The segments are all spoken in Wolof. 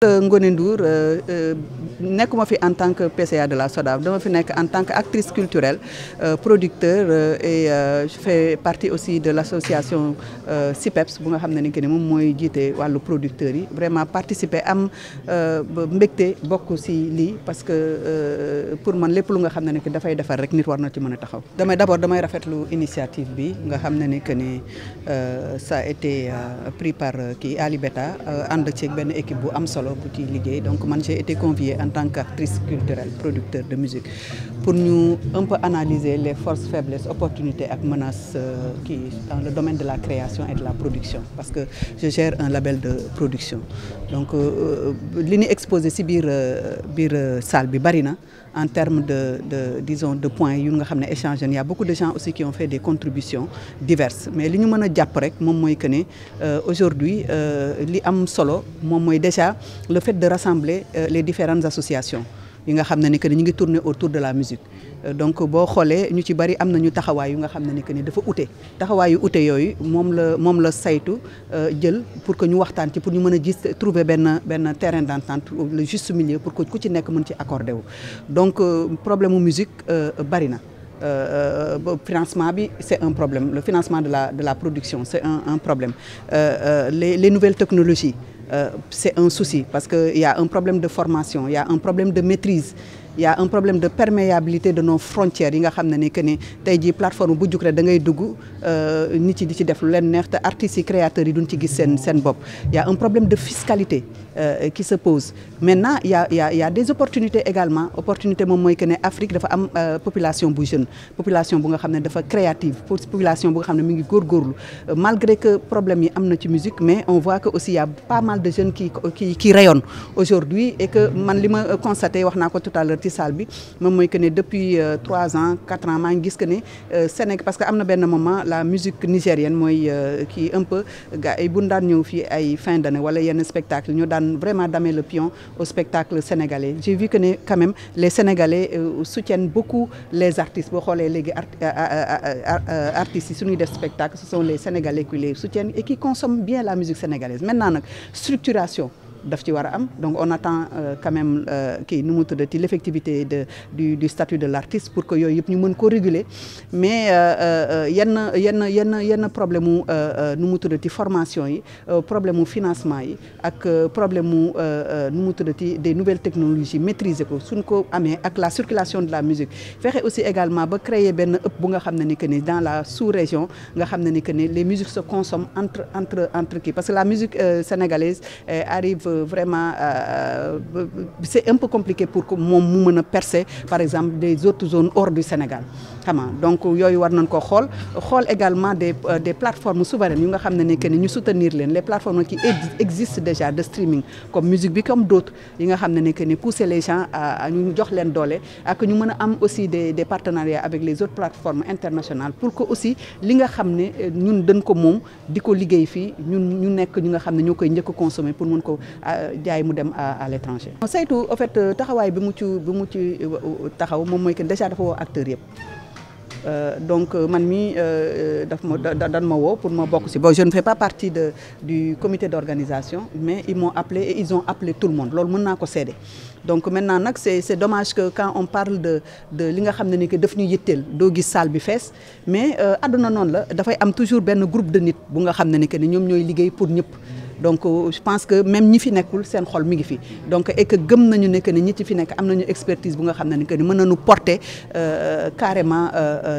Ngoné Ndour nekkuma fi en tant que PCA de la SODAV dama fi nekk en tant que actrice culturelle producteur et je fais partie aussi de l'association CIPEPS bu nga xam ne ni que ni moom mooy jiite wàllu producteurs yi vraiment participer am mbégte bokk ci lii parce que pour man lépp lu nga xam ne ni que dafay defar rek nit war na ci mën a taxaw. D'abord damay rafetlu initiative bi nga xam ne ni que ni ça a été pris par kii Ali Beta ànd ceeg benn équipe bu am solo. Donc moi j'ai été conviée en tant qu'actrice culturelle, producteur de musique pour nous un peu analyser les forces, faiblesses, opportunités et menaces qui dans le domaine de la création et de la production parce que je gère un label de production. Donc li ñu exposé ci biir salle bi bari na en termes disons de points yu nga xam ne échange. Il y a beaucoup de gens aussi qui ont fait des contributions diverses mais li ñu mën a jàpp rek moom mooy que ne aujourd'hui li am solo moom mooy déjà le fait de rassembler les différentes associations yi nga xam ne ni que ñu ngi tourner autour de la musique donc boo xoolee ñu ci bari am nañu taxawaay yu nga xam ne ni que ni dafa ute taxawaay yu ute yooyu moom la saytu jël pour que ñu waxtaan ci pour ñu mën a gis trouver benn terrain d'entente le juste milieu pour que ku ci nekk mën ci accordé wu donc problème mu musique bari na. Financement bi c'est un problème le financement de la production c'est un problème les nouvelles technologies c'est un souci parce que il y a un problème de formation il y a un problème de maîtrise il y a un problème de perméabilité de nos frontières yi nga xam ne ni que ni tey jii plateforme bu jug rek da ngay dugg nit yi di ci def lu leen neex te artistes yi créateurs yi duñ ci gis seen bopp. Il y a un problème de fiscalité qui se pose maintenant il y a des opportunités également opportunité moom mooy que ne Afrique dafa am population bu jeune population bu nga xam ne dafa créative population bu nga xam ne mi ngi góorgóorlu malgré que problème yi am na ci musique mais on voit que aussi il y a pas mal de jeunes qui rayonnent aujourd'hui et que man li ma constaté wax naa ko tout à l'heure ci salle bi moom mooy que ne depuis 3 ans 4 ans maa ngi gis que ne Sénégal parce que am na benn moment la musique nigérienne mooy kii un peu gars yi bu ñu daan ñëw fii ay fin d'année wala yenn spectacle ñu daan vraiment damer le pion au spectacle sénégalais j'ai vu que ne quand même les Sénégalais soutiennent beaucoup les artistes boo xoolee léegi artistes yi suñuy def spectacle ce sont les Sénégalais qui les soutiennent et qui consomment bien la musique sénégalaise maintenant nag structuration daf ci war a am donc on attend quand même kii nu mu tuddati l'effectivité du statut de l'artiste pour que yooyu yëpp ñu mën ko réguler mais yenn problème mu nu mu tuddati formation yi problème mu financement yi ak problème mu nu mu tuddati des nouvelles technologies maîtriser ko suñ ko amee ak la circulation de la musique fexe aussi également ba créer benn ëpp bu nga xam ne ni que ni dans la sous-région nga xam ne ni que ni les musiques se consomment entre kii parce que la musique sénégalaise arrive vraiment c'est un peu compliqué pour que moom mu mën a percer par exemple des autres zones hors du Sénégal xam nga donc yooyu war nañ ko xool également des plateformes souveraines yu nga xam ne ni que ni ñu soutenir leen les plateformes qui existent déjà de streaming comme musique bi comme d'autres yi nga xam ne ni que ni pousser les gens à ñu jox leen doole ak ñu mën a am aussi des partenariats avec les autres plateformes internationales pour que aussi li nga xam ne ñun dañ ko moom di ko liggéey fii ñu nekk ñu nga xam ne ñoo koy njëkk a consommer pour mën ko jaay mu dem à l'étranger. saytu en fait taxawaay bi mu ci taxaw moom mooy que déjà dafa woo acteurs yëpp donc man mi dan ma woo pour ma bokk ci bon je ne fais pas partie du comité d'organisation mais ils m'ont appelé et ils ont appelé tout le monde loolu mën naa ko seede donc maintenant nag c'est dommage que quand on parle de li nga xam ne ni que daf ñu yitteel doo gis salle bi fees mais àdduna noonu la dafay am toujours benn groupe de nit bu nga xam ne ni que ni ñoom ñooy liggéey pour ñëpp. Donc je pense que même ñi fi nekkul seen xol mi ngi fi donc et que gëm nañu ne que ni ñi ci fi nekk am nañu expertise bu nga xam ne ni que ni mën nañu porter carrément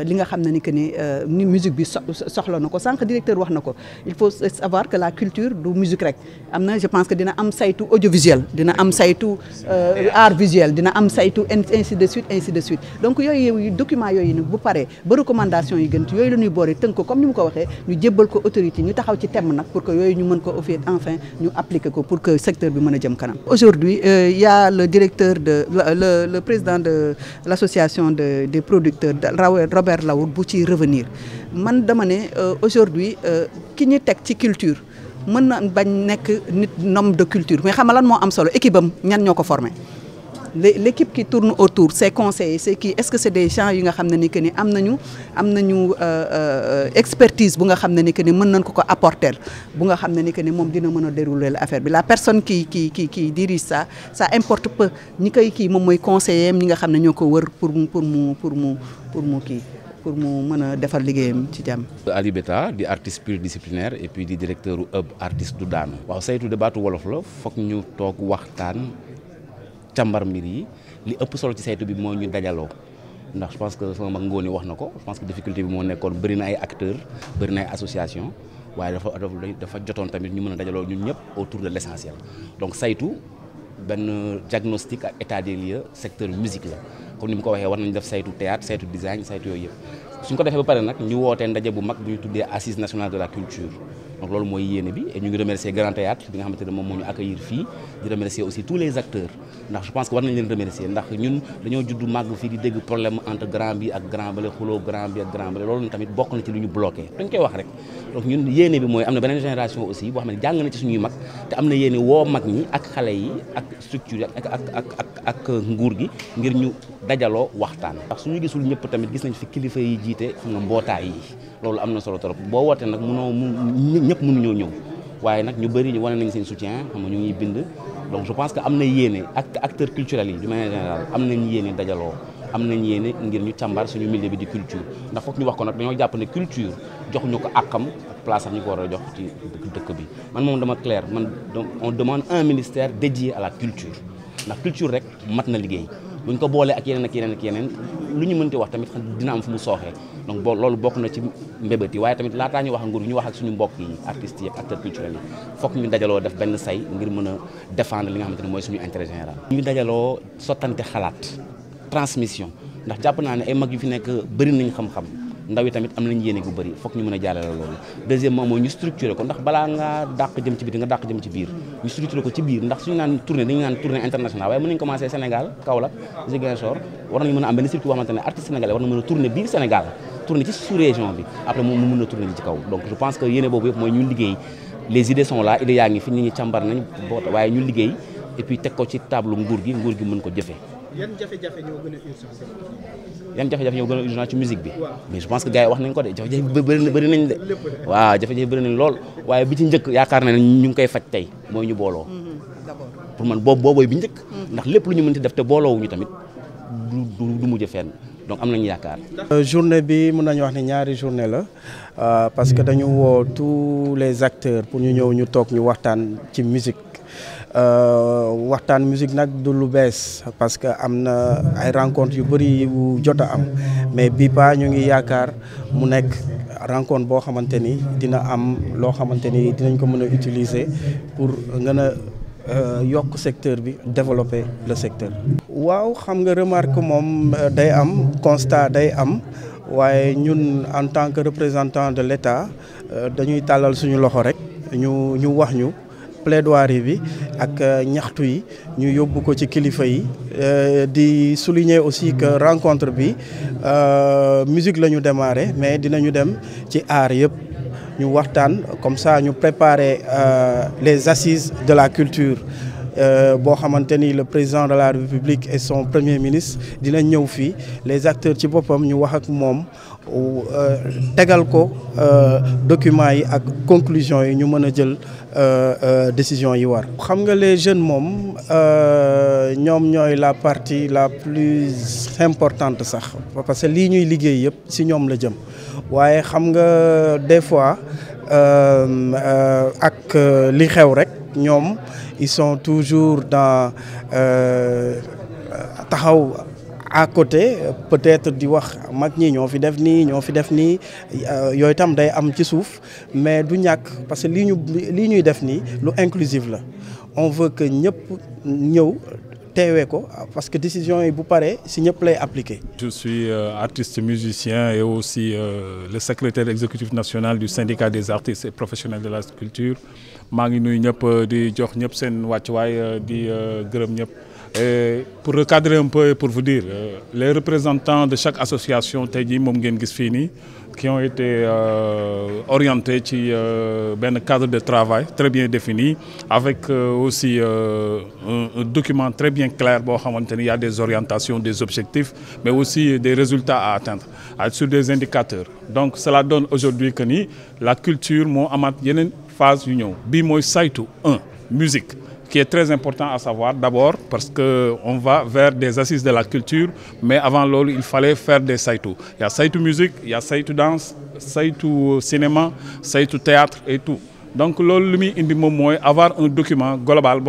li nga xam ne ni que ni musique bi soxla na ko sànq directeur wax na ko il faut savoir que la culture du musique rek am na je pense que dina am saytu audiovisuel dina am saytu art visuel dina am saytu ainsi de suite donc yooyu documents yooyu nag bu paree ba recommandation yi gën yooyu la ñuy boole tënk ko comme ni mu ko waxee ñu jébbal ko autorité ñu taxaw ci thème nag pour que yooyu ñu mën ko offrir enfin ñu appliquer ko pour que secteur bi mën a jëm kanam. Aujourd'hui il y a le directeur le président de l'association des producteurs Robert Lawour bu ci revenir man dama ne aujourd'hui ki ñu teg ci culture mën na bañ nekk nit homme de culture mais xam nga lan moo am solo équipe am ñan ñoo ko formé l'équipe qui tourne autour, ses conseillers, c'est qui, est-ce que c'est des gens qui ont expertise bu nga xam ni que ni mën nañ ko apporter bu nga xam ni que ni moom dina mën dérouler l'affaire bi. La personne qui dirige ça importe peu ñi koy kii moom mooy conseiller ñi nga xam ne ñoo ko wër pour mu mën a defal liggéeyam ci jàmm. Ali Beta di artiste pluridisciplinaire et puis di directeur hub artiste du daanu. waaw saytu débaatu wolof la foog ñu toog waxtaan càmbar mbir yi li ëpp solo ci saytu bi moo ñu dajaloo ndax je pense que sama mag Ngóone wax na ko je pense que difficulté bi moo nekkoon bëri na ay acteurs bëri na ay associations waaye dafa jotoon tamit ñu mën a dajaloo ñun ñëpp autour de l'essentiel donc saytu benn diagnostic ak état des lieux secteur musique la. comme ni mu ko waxee war nañu def saytu théâtre saytu design saytu yooyu yëpp suñ ko defee ba pare nag ñu wootee ndaje bu mag bu ñu tuddee assise nationale de la culture donc loolu mooy yéene bi et ñu ngi remercier Grand Théâtre bi nga xamante ne moom moo ñu accueillir fii di remercier aussi tous les acteurs ndax je pense que war nañ leen remercier ndax ñun dañoo juddu màgg fii di dégg problème entre grand bi ak grand bale xuloo grand bi ak grand bale loolu tamit bokk na ci lu ñu bloqué dañ koy wax rek donc ñun yéene bi mooy am na beneen génération aussi boo xam ne jàng na ci suñuy mag te am na yéene woo mag ñi ak xale yi ak structure ak nguur gi ngir ñu dajaloo waxtaan ndax suñu gisul ñëpp tamit gis nañ fi kilifa yi jiite xam nga mbootaay yi loolu am na solo trop boo wootee nag ñëpp mënuñoo ñëw waaye nag ñu bëri ñu wane nañ seen soutien xam nga ñu ngi bind donc je pense que am na yéene ak acteurs culturels yi du manière générale am nañ yéene dajaloo am nañ yéene ngir ñu càmbar suñu milieu bi di culture ndax foog ñu wax ko nag dañoo jàpp ne culture joxuñu ko àqam ak place am ñu ko war a jox ci dëkk bi man moom dama clair man on demande un ministère dédié à la culture ndax culture rek mat na liggéey buñ ko boolee ak yeneen lu ñu mënti wax tamit dina am fu mu sooxee donc loolu bokk na ci mbébét yi waaye tamit laataa ñu wax nguur ñu wax ak suñu mbokk yi artistes yi ak acteurs culturels yi foog ñu dajaloo def benn say ngir mën a défendre li nga xamante ne mooy suñu intérêt général. ñu dajaloo sottante xalaat transmission ndax jàpp naa ne ay mag yu fi nekk bëri nañ xam-xam ndaw yi tamit am nañ yéene gu bëri foog ñu mën a jàllale loolu. deuxièmement mooy ñu structuré ko ndax balaa ngaa dàq jëm ci biir nga dàq jëm ci biir ñu structuré ko ci biir ndax suñu naan tournée dañu naan tournée internationale waaye mën nañu commencé Sénégal Kaolack Ziguinchor war nañu mën a am benn circuit boo xamante ne artiste sénégalais war na mën a tourner biir Sénégal tourner ci sous-région bi après moom mu mën a tourner ci kaw donc je pense que yéene boobu yëpp mooy ñu liggéey les idées sont là idées yaa ngi fi nit ñi càmbar nañ waaye ñu liggéey et puis teg ko ci table nguur gi mën ko jëfee. yan jafe-jafe ñoo gën a urgent ci musique bi mais je pense que gars yi wax nañ ko de jafe-jafe bëri nañ de waaw jafe-jafe bëri nañ lool waaye bi ci njëkk yaakaar na ne ñu ngi koy faj tey mooy ñu booloo pour man boobooy bi njëkk ndax lépp lu ñu mënti def te booloowuñu tamit du mujj fenn donc am nañu yaakaar. journée bi mën nañu wax ne ñaari journée la parce que dañu woo tous les acteurs pour ñu ñëw ñu toog ñu waxtaan ci musique waxtaan musique nag du lu bees parce que am na ay rencontres yu bëri yu jot a am mais bii pa ñu ngi yaakaar mu nekk rencontre boo xamante ni dina am loo xamante ni dinañ ko mën a utiliser pour gën a yokk secteur bi développer le secteur. waaw xam nga remarque moom day am constat day am waaye ñun en tant que représentant de l'État dañuy tàllal suñu loxo rek ñu wax ñu. plaidoirie bi ak ñaxtu yi ñu yóbbu ko ci kilifa yi di souligner aussi que rencontre bi musique la ñu démarré mais dinañu dem ci art yëpp ñu waxtaan comme ça ñu préparer les assises de la culture boo xamante ni le président de la République et son premier ministre dina ñëw fii les acteurs ci boppam ñu wax ak moom tegal ko documents yi ak conclusions yi ñu mën a jël décision yi war. xam nga les jeunes moom ñoom ñooy la partie la plus importante sax parce que lii ñuy liggéey yëpp ci ñoom la jëm waaye xam nga des fois ak li xew rek ñoom ils sont toujours dans taxaw à côté peut-être di wax mag ñi ñoo fi def nii yooyu tam day am ci suuf mais du ñàkk parce que lii ñuy def nii lu inclusif la on veut que ñëpp ñëw teewee ko parce que décision yi bu paree si ñëpp lay appliquer. Je suis artiste musicien et aussi le secrétaire exécutif national du syndicat des artistes et professionnels de la culture maa ngi nuyu ñëpp di jox ñëpp seen wàccuwaay di gërëm ñëpp Et pour recadrer un peu et pour vous dire, les représentants de chaque association qui ont été orientés dans un cadre de travail très bien défini, avec aussi un document très bien clair, il y a des orientations, des objectifs, mais aussi des résultats à atteindre sur des indicateurs. Donc cela donne aujourd'hui que la culture, il y a une phase union. Bimoy Saïtou 1, musique, qui est très important à savoir d'abord parce qu'on va vers des assises de la culture, mais avant l'eau, il fallait faire des Saïtou. Il y a Saïtou musique, il y a Saïtou danse, Saïtou cinéma, Saïtou théâtre et tout. Donc, avoir un document global,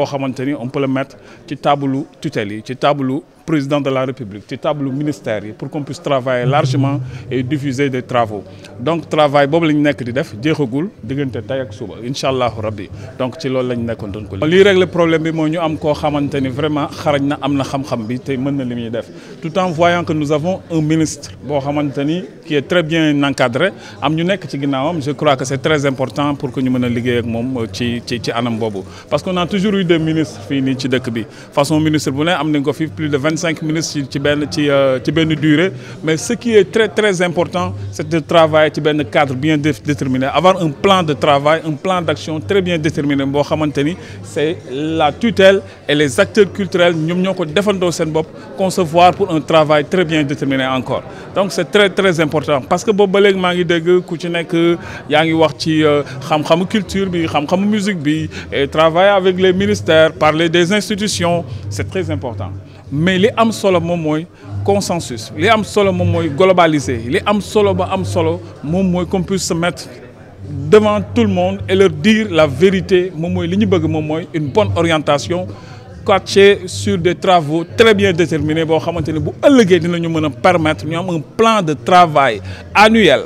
on peut le mettre sur le tableau tutelle, sur le tableau président de la République, sur le tableau ministère, pour qu'on puisse travailler largement et diffuser des travaux. Donc, le travail, Inch'Allah Rabbi. Donc, c'est ce que nous règle le problème, c'est que nous vraiment tout en voyant que nous avons un ministre qui est très bien encadré. Je crois que c'est très important pour que nous parce qu'on a toujours eu des ministres finis ci dëkk bi façon ministre bu ne plus de 25 ministres ci benn durée, mais ce qui est très important c'est de travailler ci benn cadre bien déterminé, avoir un plan de travail, un plan d'action très bien déterminé c'est la tutelle et les acteurs culturels ñom ñoko defando sen bop concevoir pour un travail très bien déterminé encore. Donc c'est très important parce que bobu ba légui ma ngi dégg ku ci nek yaangi wax ci xam-xamu culture bi xam-xamu musique bi et travailler avec les ministères, parler des institutions, c'est très important. Mais les am solo mom moy consensus, les am solo mom moy globaliser, les am solo ba am solo mom moy qu'on puisse se mettre devant tout le monde et leur dire la vérité, mom moy li ñu bëgg mom moy une bonne orientation coachée sur des travaux très bien déterminés bo xamanteni bu ëllëgé dinañu mëna permettre ñu am un plan de travail annuel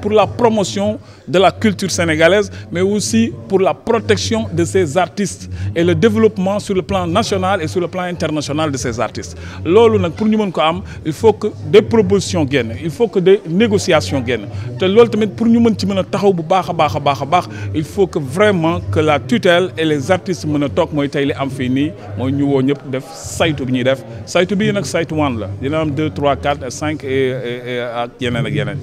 pour la promotion de la culture sénégalaise, mais aussi pour la protection de ces artistes et le développement sur le plan national et sur le plan international de ces artistes. Pour nous, il faut que des propositions gagnent, il faut que des négociations gagnent. Pour nous, il faut que vraiment que la tutelle et les artistes mën tok moy tay li am fi ni moy ñu wo ñep def saytu bi ñuy def saytu bi nak saytu wan la dina am 2 3 4 5 et ak yeneen